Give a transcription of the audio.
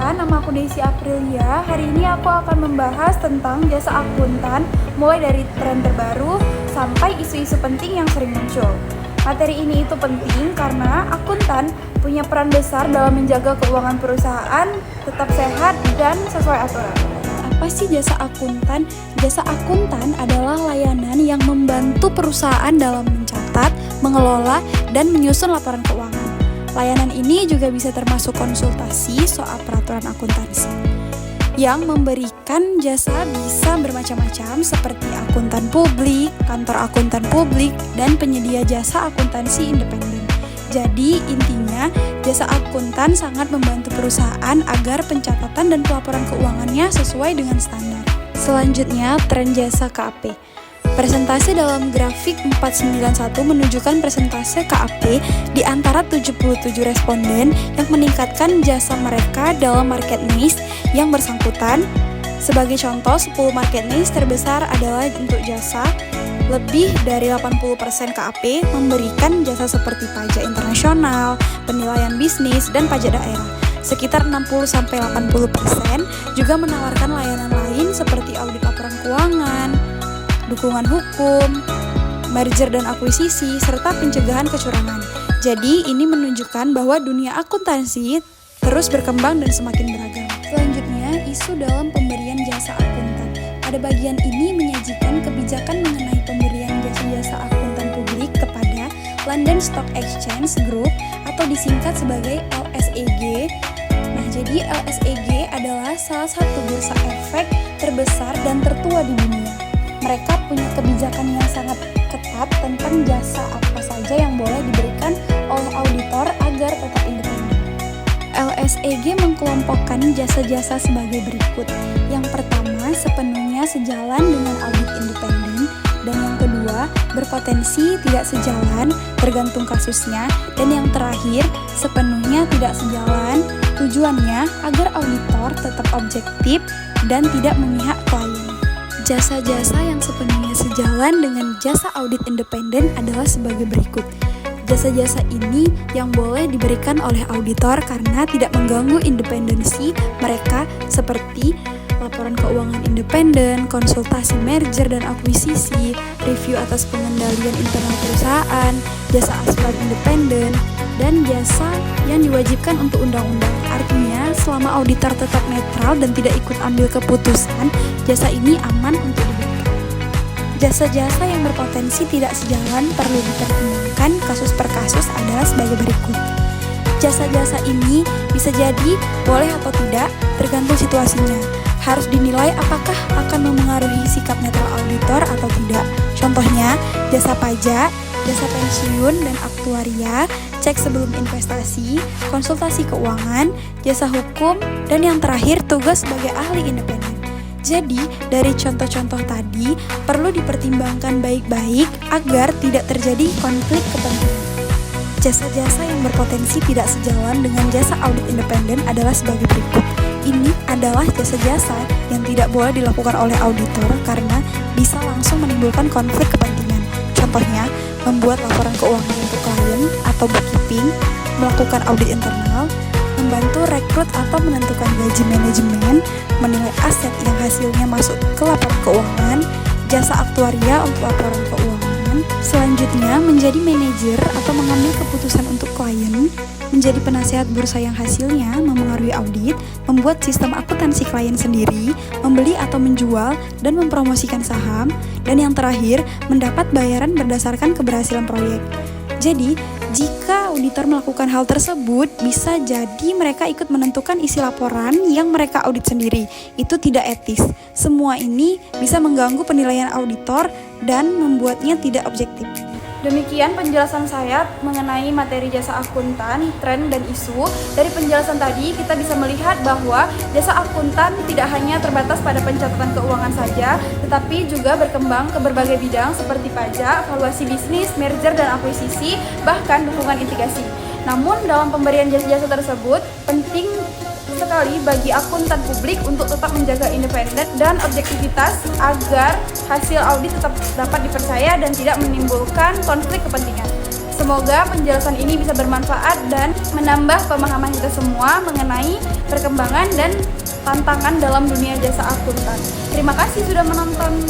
semuanya, nama aku Desi Aprilia. Hari ini aku akan membahas tentang jasa akuntan, mulai dari tren terbaru sampai isu-isu penting yang sering muncul. Materi ini itu penting karena akuntan punya peran besar dalam menjaga keuangan perusahaan tetap sehat dan sesuai aturan. Apa sih jasa akuntan? Jasa akuntan adalah layanan yang membantu perusahaan dalam mencatat, mengelola, dan menyusun laporan keuangan. Layanan ini juga bisa termasuk konsultasi soal peraturan akuntansi. Yang memberikan jasa bisa bermacam-macam seperti akuntan publik, kantor akuntan publik, dan penyedia jasa akuntansi independen. Jadi intinya, jasa akuntan sangat membantu perusahaan agar pencatatan dan pelaporan keuangannya sesuai dengan standar. Selanjutnya, tren jasa KAP. Presentase dalam grafik 491 menunjukkan presentase KAP di antara 77 responden yang meningkatkan jasa mereka dalam market niche yang bersangkutan. Sebagai contoh, 10 market niche terbesar adalah untuk jasa. Lebih dari 80% KAP memberikan jasa seperti pajak internasional, penilaian bisnis, dan pajak daerah. Sekitar 60-80% juga menawarkan layanan lain seperti audit laporan keuangan, dukungan hukum, merger dan akuisisi, serta pencegahan kecurangan. Jadi, ini menunjukkan bahwa dunia akuntansi terus berkembang dan semakin beragam. Selanjutnya, isu dalam pemberian jasa akuntan. Pada bagian ini menyajikan kebijakan mengenai pemberian jasa-jasa akuntan publik kepada London Stock Exchange Group atau disingkat sebagai LSEG. Nah, jadi LSEG adalah salah satu bursa efek terbesar dan tertua di dunia. Mereka punya kebijakan yang sangat ketat tentang jasa apa saja yang boleh diberikan oleh auditor agar tetap independen. LSEG mengkelompokkan jasa-jasa sebagai berikut. Yang pertama, sepenuhnya sejalan dengan audit independen, dan yang kedua, berpotensi tidak sejalan, tergantung kasusnya, dan yang terakhir, sepenuhnya tidak sejalan, tujuannya agar auditor tetap objektif dan tidak memihak klien. Jasa-jasa yang sepenuhnya sejalan dengan jasa audit independen adalah sebagai berikut. Jasa-jasa ini yang boleh diberikan oleh auditor karena tidak mengganggu independensi mereka seperti laporan keuangan independen, konsultasi merger dan akuisisi, review atas pengendalian internal perusahaan, jasa aspirasi independen, dan jasa yang diwajibkan untuk undang-undang. Artinya, selama auditor tetap netral dan tidak ikut ambil keputusan, jasa ini aman untuk diberikan. Jasa-jasa yang berpotensi tidak sejalan perlu dipertimbangkan kasus per kasus adalah sebagai berikut. Jasa-jasa ini bisa jadi boleh atau tidak, tergantung situasinya. Harus dinilai apakah akan memengaruhi sikap netral auditor atau tidak. Contohnya, jasa pajak, jasa pensiun dan aktuaria, cek sebelum investasi, konsultasi keuangan, jasa hukum, dan yang terakhir tugas sebagai ahli independen. Jadi, dari contoh-contoh tadi perlu dipertimbangkan baik-baik agar tidak terjadi konflik kepentingan. Jasa-jasa yang berpotensi tidak sejalan dengan jasa audit independen adalah sebagai berikut. Ini adalah jasa-jasa yang tidak boleh dilakukan oleh auditor karena bisa langsung menimbulkan konflik kepentingan. Contohnya, membuat laporan keuangan untuk klien atau bookkeeping, melakukan audit internal, membantu rekrut atau menentukan gaji manajemen, menilai aset yang hasilnya masuk ke laporan keuangan, jasa aktuaria untuk laporan keuangan. Selanjutnya, menjadi manajer atau mengambil keputusan untuk klien, menjadi penasehat bursa yang hasilnya memengaruhi audit, membuat sistem akuntansi klien sendiri, membeli atau menjual dan mempromosikan saham, dan yang terakhir, mendapat bayaran berdasarkan keberhasilan proyek. Jadi, jika auditor melakukan hal tersebut, bisa jadi mereka ikut menentukan isi laporan yang mereka audit sendiri. Itu tidak etis. Semua ini bisa mengganggu penilaian auditor dan membuatnya tidak objektif. Demikian penjelasan saya mengenai materi jasa akuntan, tren, dan isu. Dari penjelasan tadi, kita bisa melihat bahwa jasa akuntan tidak hanya terbatas pada pencatatan keuangan saja, tetapi juga berkembang ke berbagai bidang seperti pajak, valuasi bisnis, merger dan akuisisi, bahkan dukungan mitigasi. Namun, dalam pemberian jasa-jasa tersebut, penting sekali bagi akuntan publik untuk tetap menjaga independen dan objektivitas agar hasil audit tetap dapat dipercaya dan tidak menimbulkan konflik kepentingan. Semoga penjelasan ini bisa bermanfaat dan menambah pemahaman kita semua mengenai perkembangan dan tantangan dalam dunia jasa akuntan. Terima kasih sudah menonton.